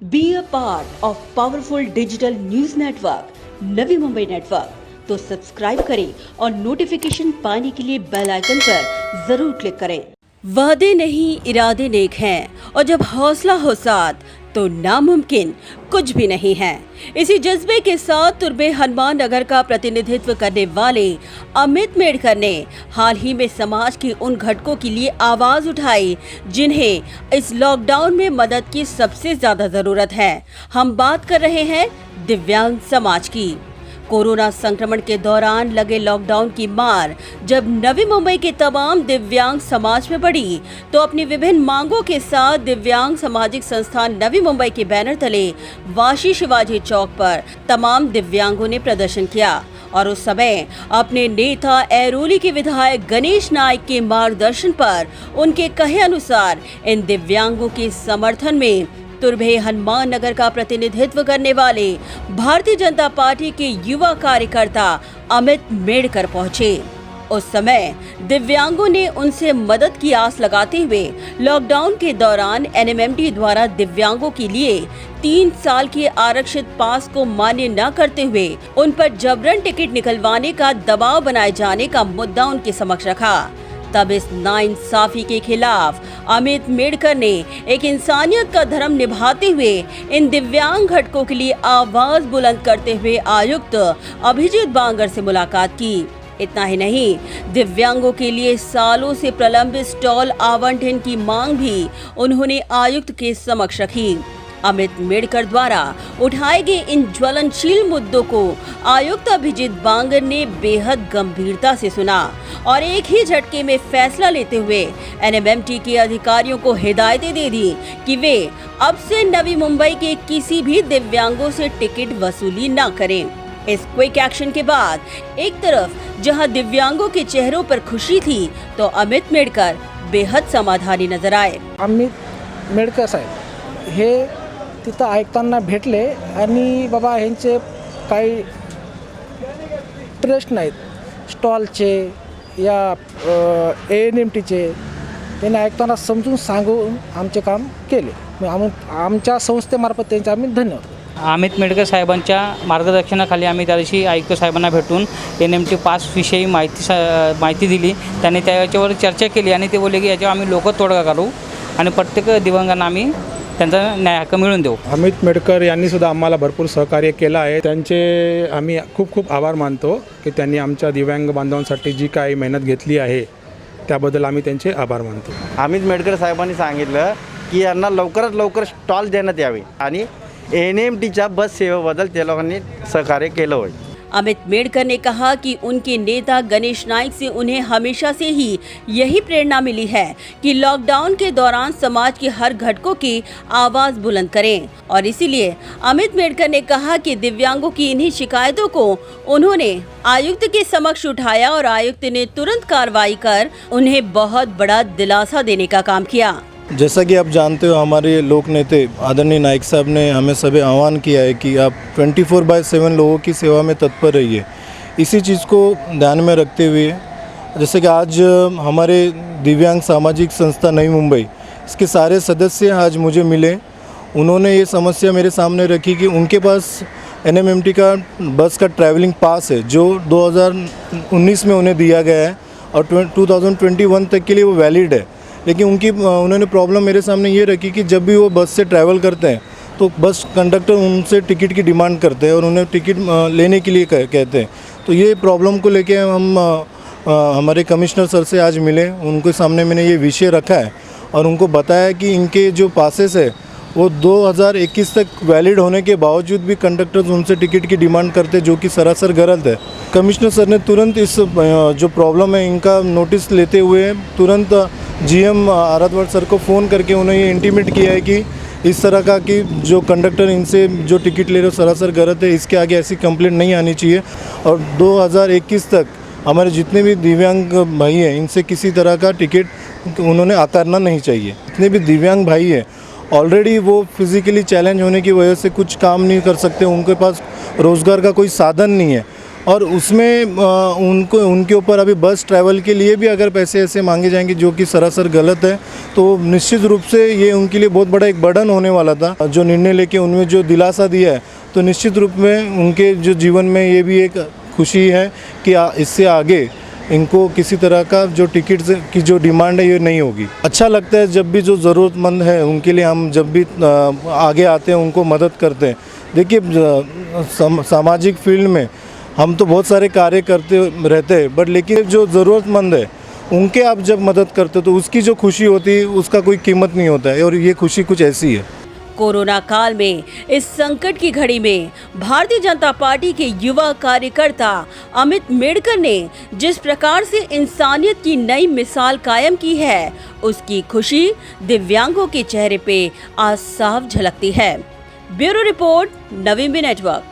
Be a part of powerful digital news network Navi Mumbai network. तो subscribe करें और notification पाने के लिए बेल आइकन पर जरूर क्लिक करें। वादे नहीं इरादे नेक हैं और जब हौसला हो साथ तो नामुमकिन कुछ भी नहीं है। इसी जज्बे के साथ तुर्बे हनुमान नगर का प्रतिनिधित्व करने वाले अमित मेडकर ने हाल ही में समाज के उन घटकों के लिए आवाज उठाई जिन्हें इस लॉकडाउन में मदद की सबसे ज्यादा जरूरत है। हम बात कर रहे हैं दिव्यांग समाज की। कोरोना संक्रमण के दौरान लगे लॉकडाउन की मार जब नवी मुंबई के तमाम दिव्यांग समाज में पड़ी तो अपनी विभिन्न मांगों के साथ दिव्यांग सामाजिक संस्थान नवी मुंबई के बैनर तले वाशी शिवाजी चौक पर तमाम दिव्यांगों ने प्रदर्शन किया और उस समय अपने नेता ऐरोली के विधायक गणेश नाइक के मार्गदर्शन पर उनके कहे अनुसार इन दिव्यांगों के समर्थन में तुर्भे हनुमान नगर का प्रतिनिधित्व करने वाले भारतीय जनता पार्टी के युवा कार्यकर्ता अमित मेडकर पहुंचे। उस समय दिव्यांगों ने उनसे मदद की आस लगाते हुए लॉकडाउन के दौरान एनएमएमटी द्वारा दिव्यांगों के लिए 3 साल के आरक्षित पास को मान्य न करते हुए उन पर जबरन टिकट निकलवाने का दबाव बनाए जाने का मुद्दा उनके समक्ष रखा। तब इस नाइंसाफी के खिलाफ अमित मेडकर ने एक इंसानियत का धर्म निभाते हुए इन दिव्यांग घटकों के लिए आवाज बुलंद करते हुए आयुक्त अभिजीत बांगर से मुलाकात की। इतना ही नहीं, दिव्यांगों के लिए सालों से प्रलंबित स्टॉल आवंटन की मांग भी उन्होंने आयुक्त के समक्ष रखी। अमित मेडकर द्वारा उठाए गए इन ज्वलनशील मुद्दों को आयुक्त अभिजीत बांगर ने बेहद गंभीरता से सुना और एक ही झटके में फैसला लेते हुए एनएमएमटी के अधिकारियों को हिदायतें दे दी कि वे अब से नवी मुंबई के किसी भी दिव्यांगों से टिकट वसूली न करें। इस क्विक एक्शन के बाद एक तरफ जहां दिव्यांगों के चेहरों पर खुशी थी तो अमित मेडकर बेहद समाधानी नजर आए। अमित मेडकर साहेब हे तिथं ऐकताना भेटले आणि बाबा ह्यांचे काही ट्रस्ट नाहीत स्टॉलचे या एएनएमटीचे, त्यांनी ऐकताना समजून सांगून आमचे काम केले। आमच्या संस्थेमार्फत त्यांचे आम्ही धन्यवाद। अमित मेडकर साहेबांच्या मार्गदर्शनाखाली आम्ही त्या दिवशी आयुक्त साहेबांना भेटून एनएमटी पासविषयी माहिती दिली। त्यांनी त्याच्यावर चर्चा केली आणि ते बोलले की याच्यावर आम्ही लोक तोडगा काढू आणि प्रत्येक दिव्यांगांना आम्ही त्यांचा न्याय हक्क मिळवून देऊ। अमित मेडकर यांनी सुद्धा आम्हाला भरपूर सहकार्य केलं आहे। त्यांचे आम्ही खूप खूप आभार मानतो की त्यांनी आमच्या दिव्यांग बांधवांसाठी जी काही मेहनत घेतली आहे त्याबद्दल आम्ही त्यांचे आभार मानतो। अमित मेडकर साहेबांनी सांगितलं की यांना लवकरात लवकर स्टॉल देण्यात यावे आणि एनएमटीच्या बस सेवेबद्दल त्या लोकांनी सहकार्य केलं होय। अमित मेडकर ने कहा कि उनके नेता गणेश नाइक से उन्हें हमेशा से ही यही प्रेरणा मिली है कि लॉकडाउन के दौरान समाज के हर घटकों की आवाज बुलंद करें और इसीलिए अमित मेडकर ने कहा कि दिव्यांगों की इन्हीं शिकायतों को उन्होंने आयुक्त के समक्ष उठाया और आयुक्त ने तुरंत कार्रवाई कर उन्हें बहुत बड़ा दिलासा देने का काम किया। जैसा कि आप जानते हो, हमारे लोक नेते आदरणीय नाइक साहब ने हमें सभी आह्वान किया है कि आप 24/7 लोगों की सेवा में तत्पर रहिए। इसी चीज़ को ध्यान में रखते हुए जैसे कि आज हमारे दिव्यांग सामाजिक संस्था नई मुंबई इसके सारे सदस्य आज मुझे मिले। उन्होंने ये समस्या मेरे सामने रखी कि उनके पास एनएमएमटी का बस का ट्रैवलिंग पास है जो 2019 में उन्हें दिया गया है और 2021 तक के लिए वो वैलिड है, लेकिन उन्होंने प्रॉब्लम मेरे सामने ये रखी कि जब भी वो बस से ट्रैवल करते हैं तो बस कंडक्टर उनसे टिकट की डिमांड करते हैं और उन्हें टिकट लेने के लिए कहते हैं। तो ये प्रॉब्लम को लेके हम हमारे कमिश्नर सर से आज मिले। उनके सामने मैंने ये विषय रखा है और उनको बताया कि इनके जो पासेस है वो 2021 तक वैलिड होने के बावजूद भी कंडक्टर्स उनसे टिकट की डिमांड करते जो कि सरासर गलत है। कमिश्नर सर ने तुरंत इस जो प्रॉब्लम है इनका नोटिस लेते हुए तुरंत जीएम आराधवाड़ सर को फ़ोन करके उन्हें ये इंटीमेट किया है कि इस तरह का कि जो कंडक्टर इनसे जो टिकट ले रहे हो सरासर गलत है, इसके आगे ऐसी कंप्लेंट नहीं आनी चाहिए और 2021 तक हमारे जितने भी दिव्यांग भाई हैं इनसे किसी तरह का टिकट उन्होंने आकारना नहीं चाहिए। जितने भी दिव्यांग भाई हैं ऑलरेडी वो फिज़िकली चैलेंज होने की वजह से कुछ काम नहीं कर सकते, उनके पास रोज़गार का कोई साधन नहीं है। और उसमें उनके ऊपर अभी बस ट्रैवल के लिए भी अगर पैसे ऐसे मांगे जाएंगे जो कि सरासर गलत है, तो निश्चित रूप से ये उनके लिए बहुत बड़ा एक बर्डन होने वाला था। जो निर्णय लेके उनमें जो दिलासा दिया है, तो निश्चित रूप में उनके जो जीवन में ये भी एक खुशी है कि इससे आगे इनको किसी तरह का जो टिकट की जो डिमांड है ये नहीं होगी। अच्छा लगता है जब भी जो ज़रूरतमंद है उनके लिए हम जब भी आगे आते हैं, उनको मदद करते हैं। देखिए, सामाजिक फील्ड में हम तो बहुत सारे कार्य करते रहते हैं, बट लेकिन जो ज़रूरतमंद है उनके आप जब मदद करते हो तो उसकी जो खुशी होती है उसका कोई कीमत नहीं होता है, और ये खुशी कुछ ऐसी है। कोरोना काल में इस संकट की घड़ी में भारतीय जनता पार्टी के युवा कार्यकर्ता अमित मेडकर ने जिस प्रकार से इंसानियत की नई मिसाल कायम की है, उसकी खुशी दिव्यांगों के चेहरे पे आज साफ झलकती है। Bureau report, Navi Mumbai network.